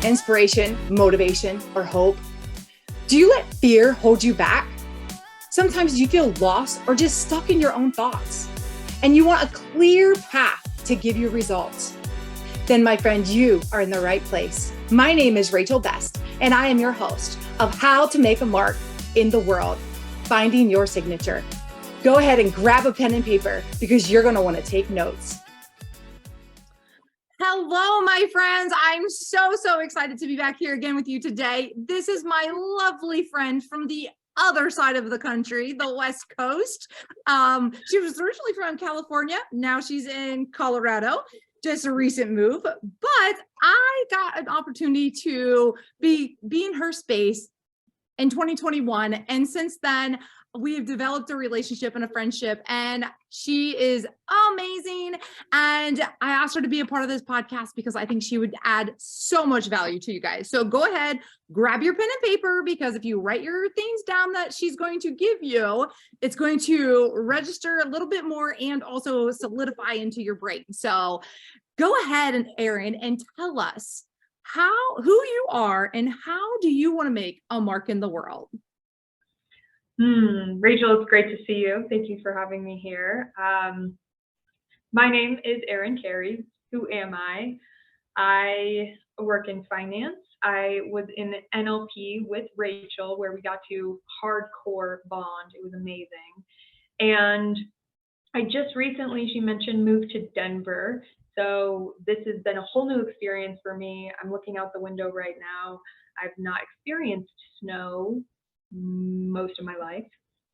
inspiration, motivation, or hope? Do you let fear hold you back? Sometimes you feel lost or just stuck in your own thoughts, and you want a clear path to give you results. Then, my friend, you are in the right place. My name is Rachel Best, and I am your host of How to Make a Mark in the World, Finding Your Signature. Go ahead and grab a pen and paper because you're going to want to take notes. Hello, my friends. I'm so excited to be back here again with you today. This is my lovely friend from the other side of the country, the West Coast. She was originally from California. Now she's in Colorado. Just a recent move, but I got an opportunity to be in her space in 2021. And since then, we have developed a relationship and a friendship, and she is amazing. And I asked her to be a part of this podcast because I think she would add so much value to you guys. So go ahead, grab your pen and paper, because if you write your things down that she's going to give you, it's going to register a little bit more and also solidify into your brain. So go ahead, and Erin, and tell us who you are and how do you want to make a mark in the world? Rachel, it's great to see you. Thank you for having me here. My name is Erin Cary. Who am I? I work in finance. I was in NLP with Rachel, where we got to hardcore bond. It was amazing. And I just recently, she mentioned, moved to Denver. So this has been a whole new experience for me. I'm looking out the window right now. I've not experienced snow most of my life.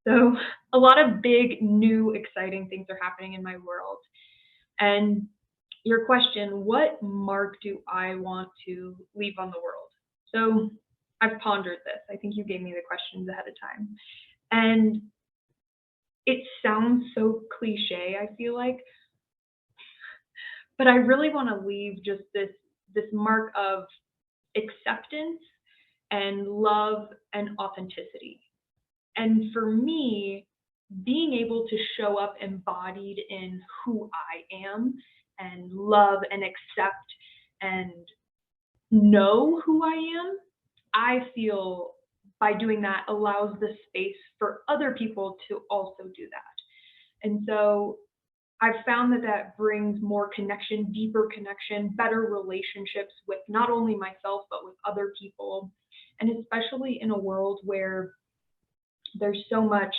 So a lot of big, new, exciting things are happening in my world. And your question, what mark do I want to leave on the world? So I've pondered this. I think you gave me the questions ahead of time. And it sounds so cliche, I feel like, but I really want to leave just this mark of acceptance and love and authenticity. And for me, being able to show up embodied in who I am and love and accept and know who I am, I feel by doing that allows the space for other people to also do that. And so I've found that brings more connection, deeper connection, better relationships with not only myself, but with other people. And especially in a world where there's so much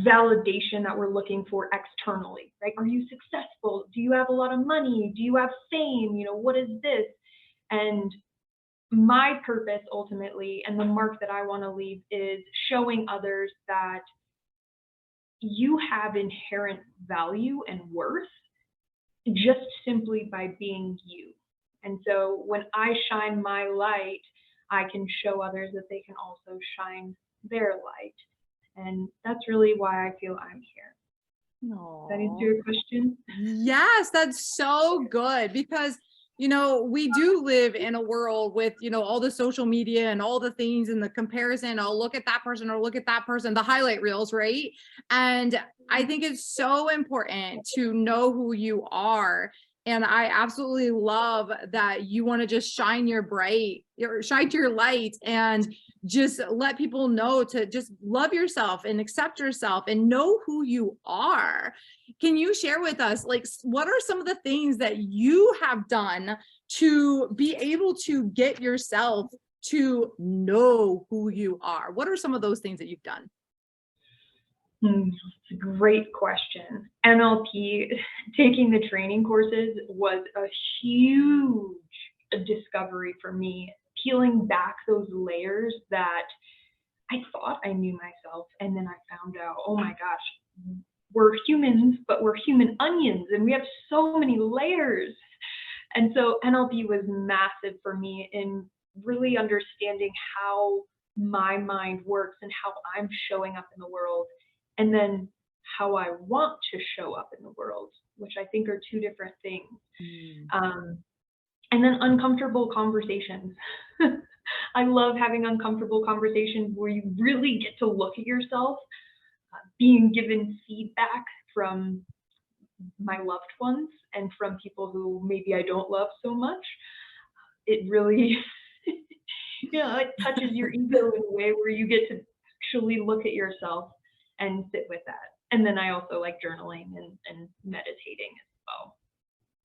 validation that we're looking for externally, right? Are you successful? Do you have a lot of money? Do you have fame? What is this? And my purpose ultimately, and the mark that I want to leave, is showing others that you have inherent value and worth just simply by being you. And so when I shine my light, I can show others that they can also shine their light. And that's really why I feel I'm here. Does that answer your question? Yes, that's so good, because we do live in a world with, all the social media and all the things and the comparison. I'll look at that person or look at that person, the highlight reels, right? And I think it's so important to know who you are. And I absolutely love that you want to just shine your light and just let people know to just love yourself and accept yourself and know who you are. Can you share with us, what are some of the things that you have done to be able to get yourself to know who you are? What are some of those things that you've done? It's a great question. NLP, taking the training courses, was a huge discovery for me, peeling back those layers that I thought I knew myself. And then I found out, oh my gosh, we're humans, but we're human onions, and we have so many layers. And so NLP was massive for me in really understanding how my mind works and how I'm showing up in the world, and then how I want to show up in the world, which I think are two different things. And then uncomfortable conversations. I love having uncomfortable conversations where you really get to look at yourself, being given feedback from my loved ones and from people who maybe I don't love so much. it really, it touches your ego in a way where you get to actually look at yourself and sit with that. And then I also like journaling and meditating as well.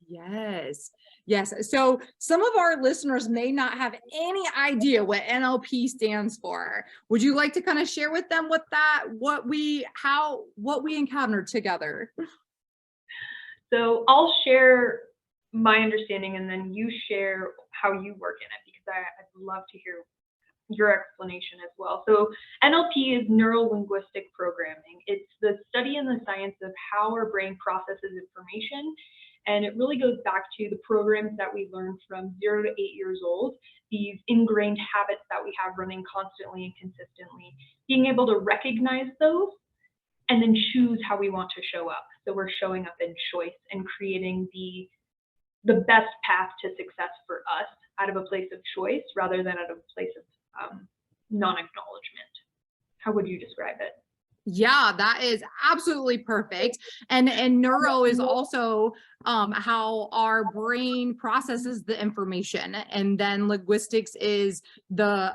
Yes. Yes. So some of our listeners may not have any idea what NLP stands for. Would you like to kind of share with them what we encountered together? So I'll share my understanding and then you share how you work in it, because I'd love to hear your explanation as well. So NLP is neuro-linguistic programming. It's the study and the science of how our brain processes information. And it really goes back to the programs that we learned from 0 to 8 years old, these ingrained habits that we have running constantly and consistently, being able to recognize those and then choose how we want to show up. So we're showing up in choice and creating the best path to success for us out of a place of choice rather than out of a place of non-acknowledgement. How would you describe it? Yeah, that is absolutely perfect. And neuro is also how our brain processes the information, and then linguistics is the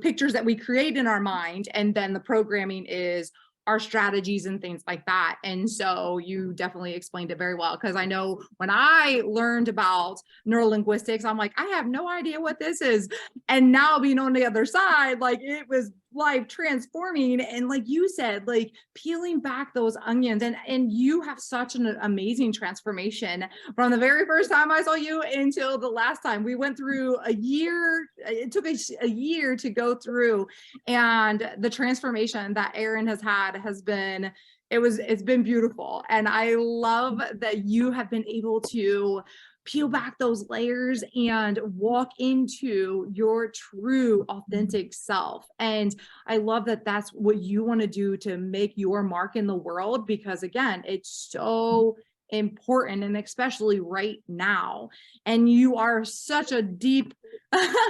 pictures that we create in our mind, and then the programming is our strategies and things like that. And so you definitely explained it very well, because I know when I learned about neurolinguistics, I'm like, I have no idea what this is. And now being on the other side, like, it was life transforming. And like you said, like peeling back those onions, and you have such an amazing transformation from the very first time I saw you until the last time. We went through a year. It took a year to go through, and the transformation that Erin has had has been, it's been beautiful. And I love that you have been able to peel back those layers and walk into your true authentic self. And I love that that's what you want to do to make your mark in the world, because again, it's so important, and especially right now. And you are such a deep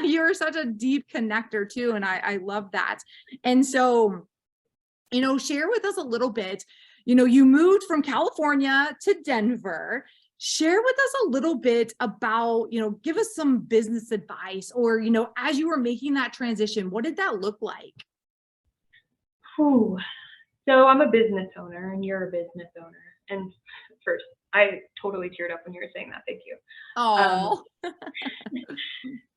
you're such a deep connector too, and I love that. And so, share with us a little bit. You moved from California to Denver. Share with us a little bit about, give us some business advice, or, as you were making that transition, what did that look like? So I'm a business owner and you're a business owner. And first, I totally teared up when you were saying that. Thank you. Oh.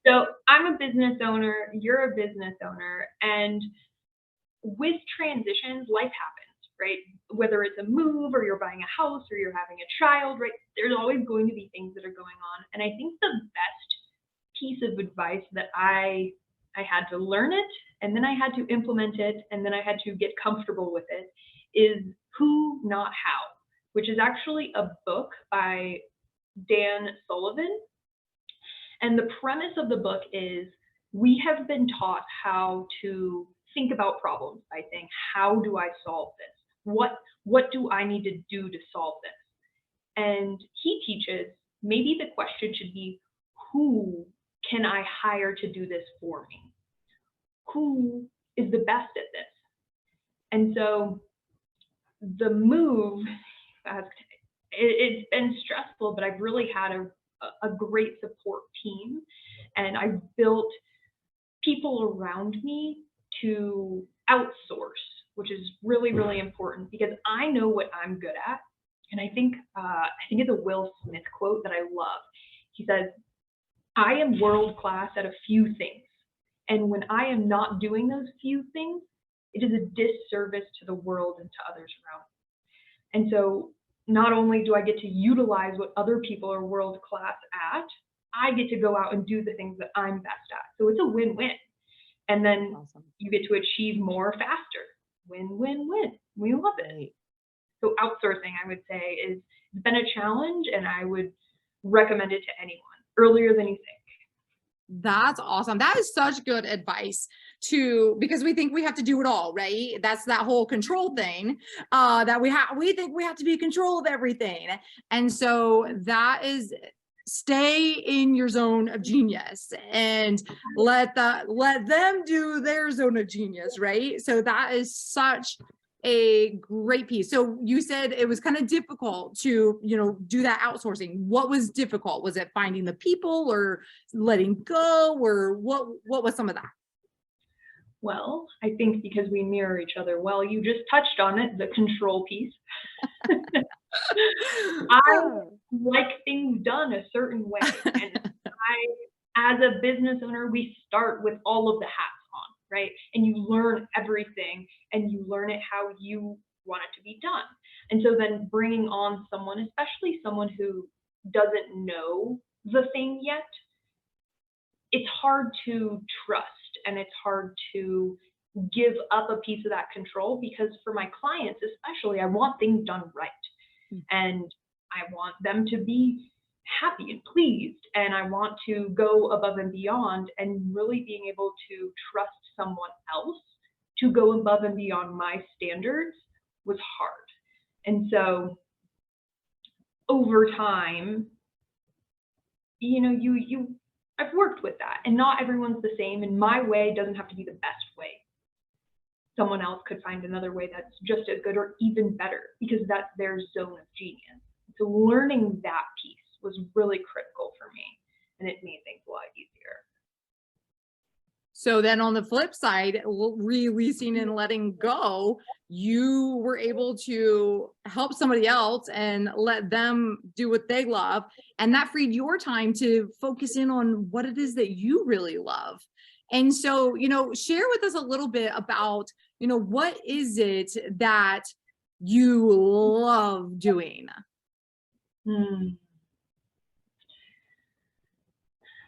So I'm a business owner, you're a business owner, and with transitions, life happens, right? Whether it's a move or you're buying a house or you're having a child, right? There's always going to be things that are going on. And I think the best piece of advice that I had to learn it, and then I had to implement it, and then I had to get comfortable with it, is who, not how, which is actually a book by Dan Sullivan. And the premise of the book is, we have been taught how to think about problems by saying, how do I solve this? What do I need to do to solve this? And he teaches, maybe the question should be, who can I hire to do this for me? Who is the best at this? And so the move, it's been stressful, but I've really had a great support team, and I've built people around me to outsource, which is really, really important, because I know what I'm good at. And I think it's a Will Smith quote that I love. He says, I am world class at a few things. And when I am not doing those few things, it is a disservice to the world and to others around me. And so not only do I get to utilize what other people are world class at, I get to go out and do the things that I'm best at. So it's a win-win. And then awesome. You get to achieve more faster. Win-win-win. We love it. Right. So outsourcing, I would say, has been a challenge, and I would recommend it to anyone earlier than you think. That's awesome. That is such good advice because we think we have to do it all, right? That's that whole control thing that we think we have to be in control of everything. And so that is, stay in your zone of genius and let them do their zone of genius, right? So that is such a great piece. So you said it was kind of difficult to, do that outsourcing. What was difficult? Was it finding the people or letting go, or what was some of that? Well, I think because we mirror each other well, you just touched on it, the control piece. I like things done a certain way. And as a business owner, we start with all of the hats on, right? And you learn everything and you learn it how you want it to be done. And so then bringing on someone, especially someone who doesn't know the thing yet, it's hard to trust and it's hard to give up a piece of that control, because for my clients especially, I want things done right. And I want them to be happy and pleased, and I want to go above and beyond, and really being able to trust someone else to go above and beyond my standards was hard. And so over time, I've worked with that, and not everyone's the same, and my way doesn't have to be the best way. Someone else could find another way that's just as good or even better, because that's their zone of genius. So learning that piece was really critical for me, and it made things a lot easier. So then on the flip side, releasing and letting go, you were able to help somebody else and let them do what they love. And that freed your time to focus in on what it is that you really love. And so, share with us a little bit about, what is it that you love doing?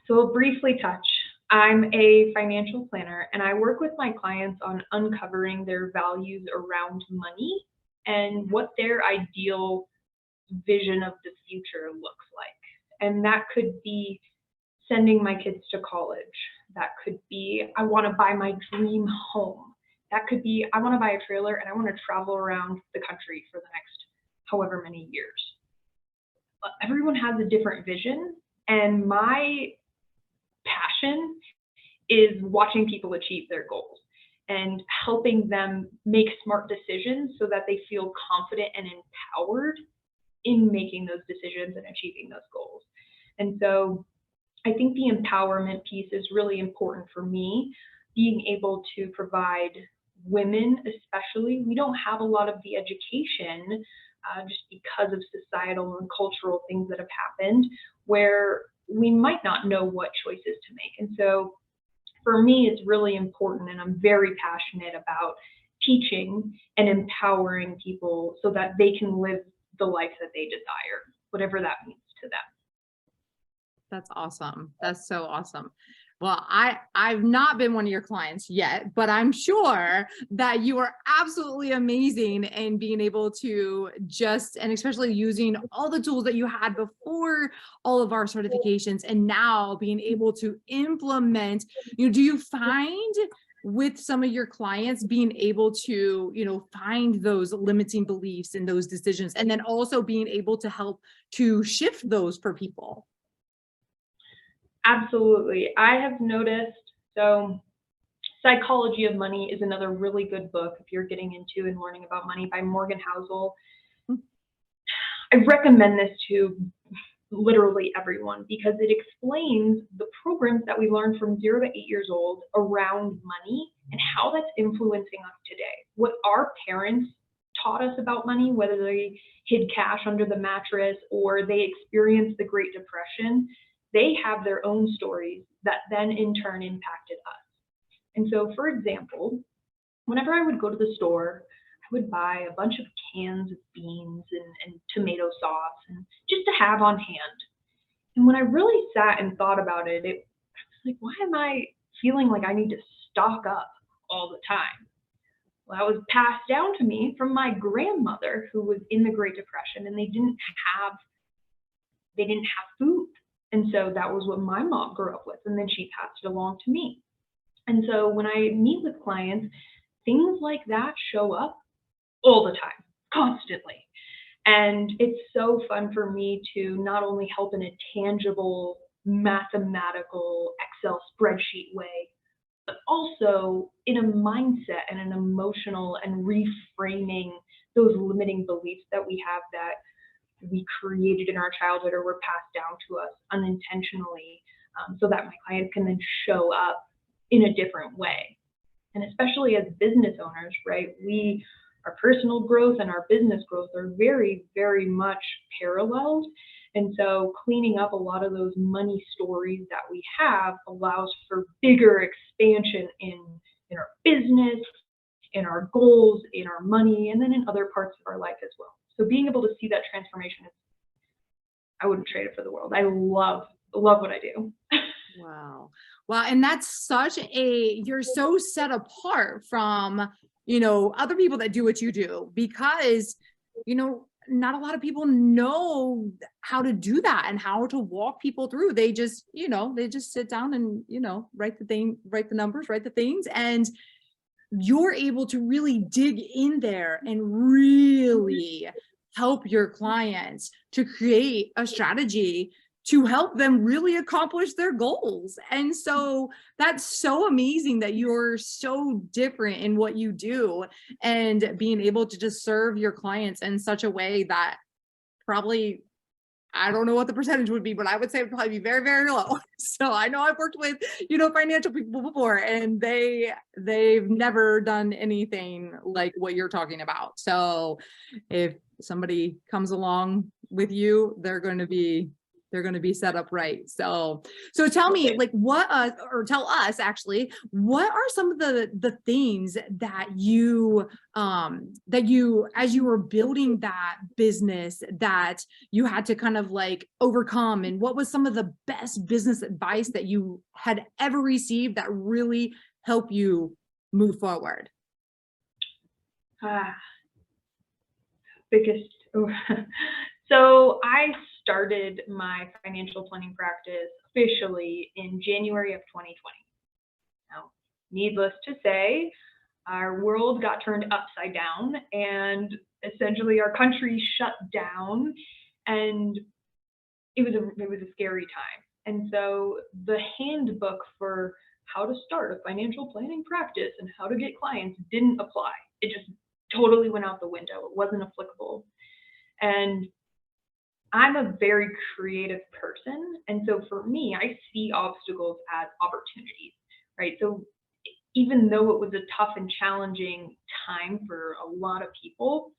So I'll briefly touch. I'm a financial planner, and I work with my clients on uncovering their values around money and what their ideal vision of the future looks like. And that could be sending my kids to college. That could be, I want to buy my dream home. That could be, I want to buy a trailer and I want to travel around the country for the next however many years. But everyone has a different vision, and my passion is watching people achieve their goals and helping them make smart decisions so that they feel confident and empowered in making those decisions and achieving those goals. And so I think the empowerment piece is really important for me, being able to provide women, especially. We don't have a lot of the education just because of societal and cultural things that have happened, where we might not know what choices to make. And so for me, it's really important, and I'm very passionate about teaching and empowering people so that they can live the life that they desire, whatever that means to them. That's awesome. That's so awesome. Well, I've not been one of your clients yet, but I'm sure that you are absolutely amazing in being able to and especially using all the tools that you had before all of our certifications, and now being able to implement. Do you find with some of your clients being able to, find those limiting beliefs and those decisions, and then also being able to help to shift those for people? Absolutely. I have noticed, so Psychology of Money is another really good book if you're getting into and learning about money, by Morgan Housel. I recommend this to literally everyone because it explains the programs that we learned from 0 to 8 years old around money and how that's influencing us today. What our parents taught us about money, whether they hid cash under the mattress or they experienced the Great Depression, they have their own stories that then in turn impacted us. And so, for example, whenever I would go to the store, I would buy a bunch of cans of beans and tomato sauce and just to have on hand. And when I really sat and thought about it, I was like, why am I feeling like I need to stock up all the time? Well, that was passed down to me from my grandmother, who was in the Great Depression, and they didn't have food. And so that was what my mom grew up with, and then she passed it along to me. And so when I meet with clients, things like that show up all the time, constantly. And it's so fun for me to not only help in a tangible, mathematical, Excel spreadsheet way, but also in a mindset and an emotional and reframing those limiting beliefs that we have that we created in our childhood or were passed down to us unintentionally, so that my clients can then show up in a different way. And especially as business owners, right? Our personal growth and our business growth are very, very much paralleled. And so cleaning up a lot of those money stories that we have allows for bigger expansion in our business, in our goals, in our money, and then in other parts of our life as well. So being able to see that transformation, I wouldn't trade it for the world. I love what I do. Wow. Wow. And that's you're so set apart from, other people that do what you do, because, not a lot of people know how to do that and how to walk people through. They just sit down and, write the numbers, write the things. And you're able to really dig in there and really help your clients to create a strategy to help them really accomplish their goals. And so that's so amazing that you're so different in what you do, and being able to just serve your clients in such a way that probably, I don't know what the percentage would be, but I would say it would probably be very, very low. So I know I've worked with, financial people before, and they've never done anything like what you're talking about. So if somebody comes along with you, they're going to be set up right. So tell me, like, or tell us actually, what are some of the things that you, as you were building that business, that you had to kind of like overcome, and what was some of the best business advice that you had ever received that really helped you move forward? Biggest. So I started my financial planning practice officially in January of 2020. Now, needless to say, our world got turned upside down, and essentially our country shut down, and it was a scary time. And so the handbook for how to start a financial planning practice and how to get clients didn't apply. It just totally went out the window. It wasn't applicable. And I'm a very creative person. And so for me, I see obstacles as opportunities, right? So even though it was a tough and challenging time for a lot of people,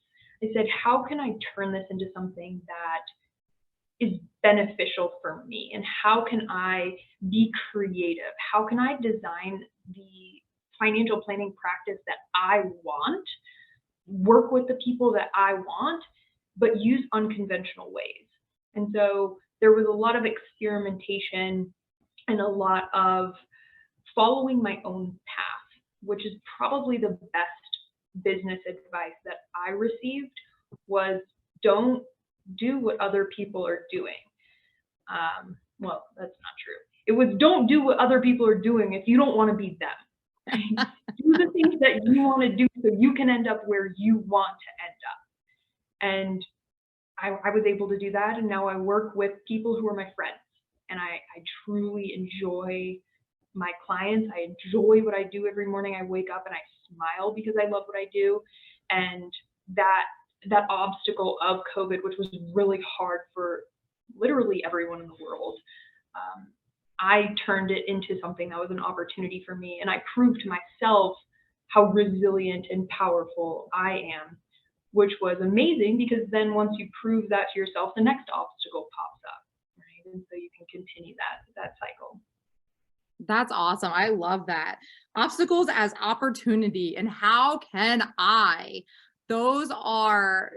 I said, how can I turn this into something that is beneficial for me? And how can I be creative? How can I design the financial planning practice that I want, work with the people that I want, but use unconventional ways? And so there was a lot of experimentation and a lot of following my own path, which is probably the best business advice that I received, was don't do what other people are doing. Well, that's not true. It was don't do what other people are doing if you don't want to be them. Do the things that you want to do so you can end up where you want to end up. And I was able to do that, and now I work with people who are my friends, and I truly enjoy my clients. I enjoy what I do every morning. I wake up and I smile because I love what I do. And that obstacle of COVID, which was really hard for literally everyone in the world, I turned it into something that was an opportunity for me, and I proved to myself how resilient and powerful I am, which was amazing, because then once you prove that to yourself, the next obstacle pops up, right? And so you can continue that cycle. That's awesome. I love that. Obstacles as opportunity, and how can those are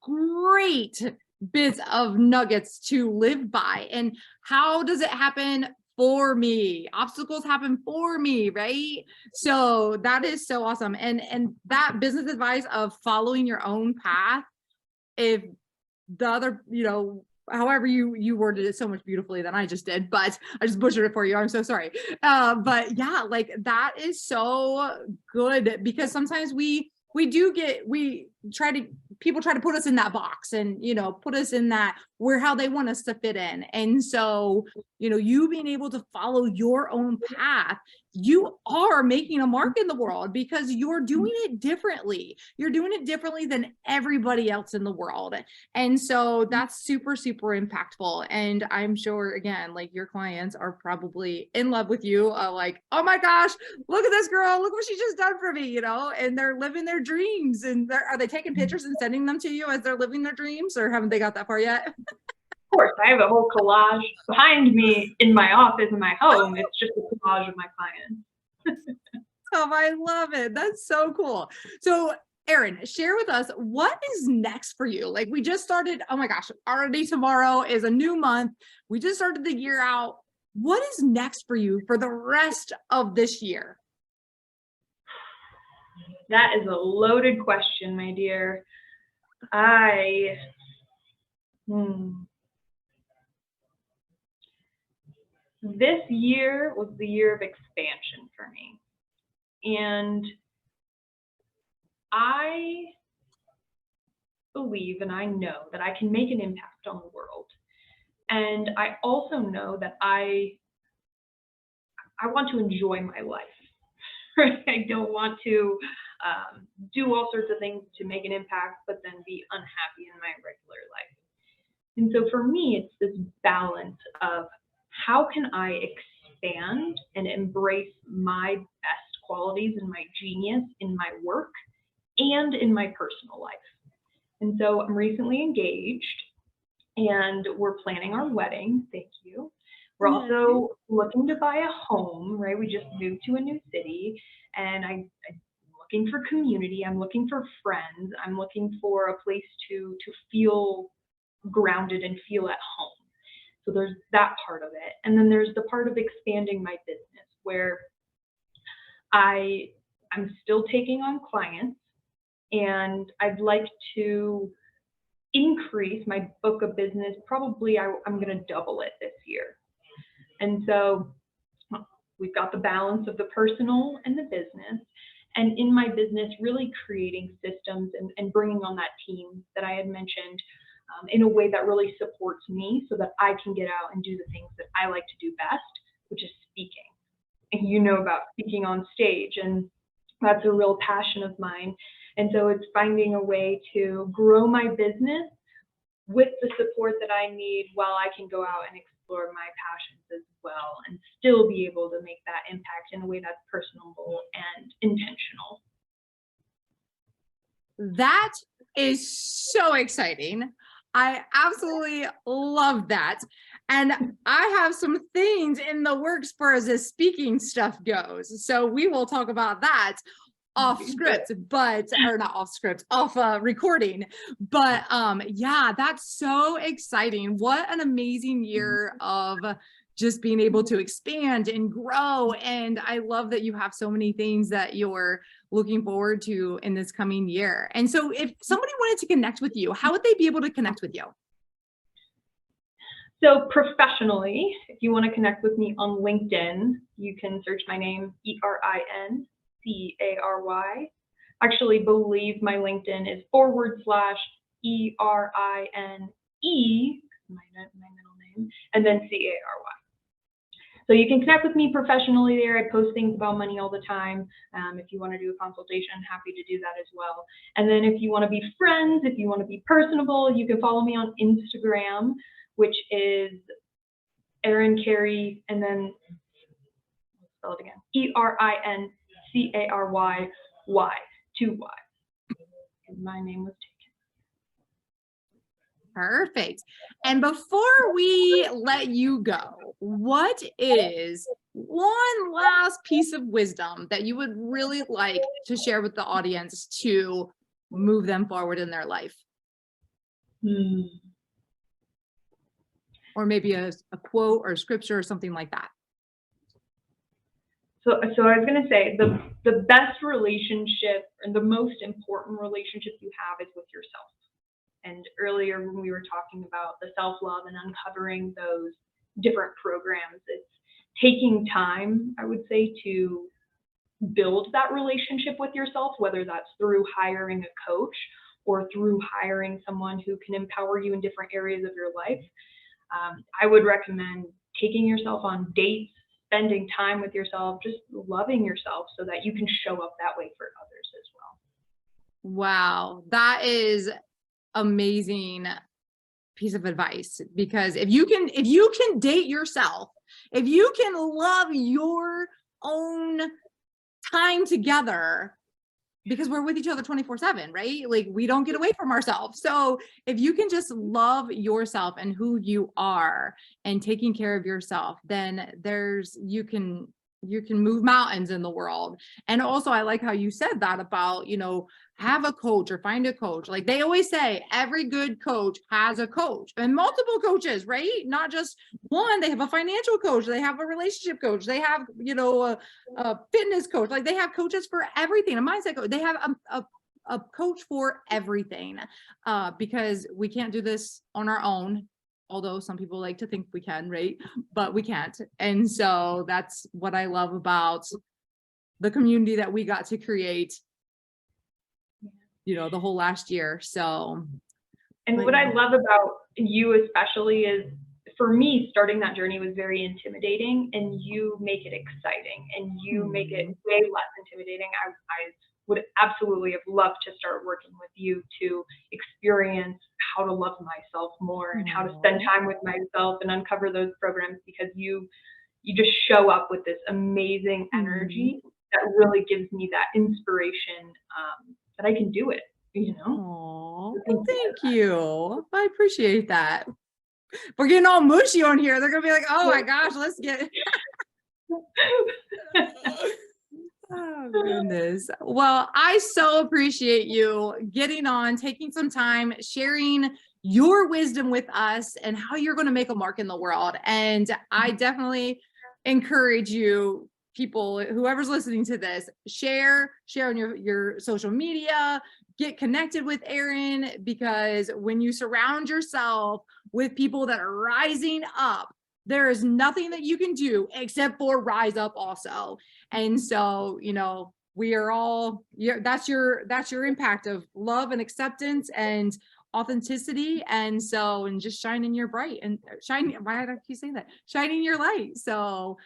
great bits of nuggets to live by. And how does it happen for me? Obstacles happen for me, right? So that is so awesome. And that business advice of following your own path, if the other, however you worded it so much beautifully than I just did, but I just butchered it for you. I'm so sorry. But yeah, like that is so good, because sometimes we try to people try to put us in that box and, put us in that where how they want us to fit in. And so, you being able to follow your own path, you are making a mark in the world because you're doing it differently. You're doing it differently than everybody else in the world. And so that's super, super impactful. And I'm sure, again, like your clients are probably in love with you, like, oh my gosh, look at this girl, look what she just done for me, and they're living their dreams. And are they taking pictures and sending them to you as they're living their dreams, or haven't they got that far yet? Of course, I have a whole collage behind me in my office, in my home. It's just a collage of my clients. Oh, I love it. That's so cool. So Erin, share with us, what is next for you? Like, we just started, oh my gosh, already tomorrow is a new month. We just started the year out. What is next for you for the rest of this year? That is a loaded question, my dear. This year was the year of expansion for me. And I believe and I know that I can make an impact on the world. And I also know that I want to enjoy my life. Right? I don't want to do all sorts of things to make an impact, but then be unhappy in my regular life. And so for me, it's this balance of how can I expand and embrace my best qualities and my genius in my work and in my personal life. And so I'm recently engaged and we're planning our wedding. Thank you. We're also looking to buy a home, right? We just moved to a new city and I'm looking for community. I'm looking for friends. I'm looking for a place to feel grounded and feel at home. So there's that part of it. And then there's the part of expanding my business where I'm still taking on clients and I'd like to increase my book of business. Probably I'm going to double it this year. And so we've got the balance of the personal and the business. And in my business, really creating systems and bringing on that team that I had mentioned in a way that really supports me so that I can get out and do the things that I like to do best, which is speaking. And you know about speaking on stage, and that's a real passion of mine. And so it's finding a way to grow my business with the support that I need while I can go out and explore my passions as well and still be able to make that impact in a way that's personable and intentional. That is so exciting. I absolutely love that. And I have some things in the works for as this speaking stuff goes. So we will talk about that off script, or not off script, off recording. But yeah, that's so exciting. What an amazing year of just being able to expand and grow. And I love that you have so many things that you're looking forward to in this coming year. And so if somebody wanted to connect with you, how would they be able to connect with you? So professionally, if you want to connect with me on LinkedIn, you can search my name, ErinCary. Actually believe my LinkedIn is /ERINE, my middle name, and then CARY. So you can connect with me professionally there. I post things about money all the time. If you want to do a consultation, I'm happy to do that as well. And then if you want to be friends, if you want to be personable, you can follow me on Instagram, which is Erin Cary, and then I'll spell it again, ERINCARY, 2 Y. And my name was taken. Perfect. And before we let you go, what is one last piece of wisdom that you would really like to share with the audience to move them forward in their life? Or maybe a quote or scripture or something like that. So I was going to say the best relationship and the most important relationship you have is with yourself. And earlier when we were talking about the self-love and uncovering those different programs, it's taking time, I would say, to build that relationship with yourself, whether that's through hiring a coach or through hiring someone who can empower you in different areas of your life. I would recommend taking yourself on dates, spending time with yourself, just loving yourself so that you can show up that way for others as well. Wow, that is amazing piece of advice, because if you can date yourself, if you can love your own time together, because we're with each other 24/7, right? Like, we don't get away from ourselves. So if you can just love yourself and who you are and taking care of yourself, then you can move mountains in the world. And also, I like how you said that about, have a coach or find a coach. Like they always say, every good coach has a coach, and multiple coaches, right? Not just one. They have a financial coach, they have a relationship coach, they have, a fitness coach. Like they have coaches for everything. A mindset coach. They have a coach for everything, because we can't do this on our own. Although some people like to think we can, right? But we can't. And so that's what I love about the community that we got to create, the whole last year. So. And what I love about you especially is, for me, starting that journey was very intimidating, and you make it exciting, and you make it way less intimidating. I would absolutely have loved to start working with you to experience how to love myself more and how to spend time with myself and uncover those programs, because you just show up with this amazing energy that really gives me that inspiration, that I can do it, Oh, thank you. I appreciate that. We're getting all mushy on here. They're gonna be like, oh my gosh, let's get oh goodness. Well, I so appreciate you getting on, taking some time, sharing your wisdom with us and how you're going to make a mark in the world. And I definitely encourage you, people, whoever's listening to this, share on your social media, get connected with Erin, because when you surround yourself with people that are rising up, there is nothing that you can do except for rise up also. And so, we are all, that's your impact of love and acceptance and authenticity. And just shining your bright and shining. Why do I keep saying that? Shining your light. So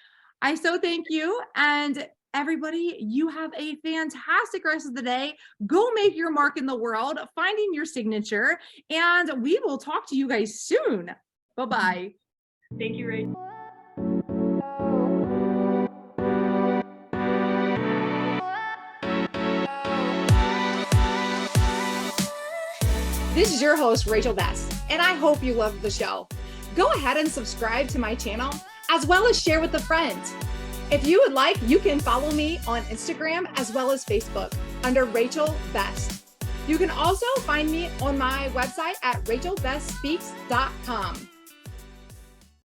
I so thank you. And everybody, you have a fantastic rest of the day. Go make your mark in the world, finding your signature, and we will talk to you guys soon. Bye-bye. Thank you, Rachel. This is your host, Rachel Best, and I hope you loved the show. Go ahead and subscribe to my channel, as well as share with a friend. If you would like, you can follow me on Instagram as well as Facebook under Rachel Best. You can also find me on my website at rachelbestspeaks.com.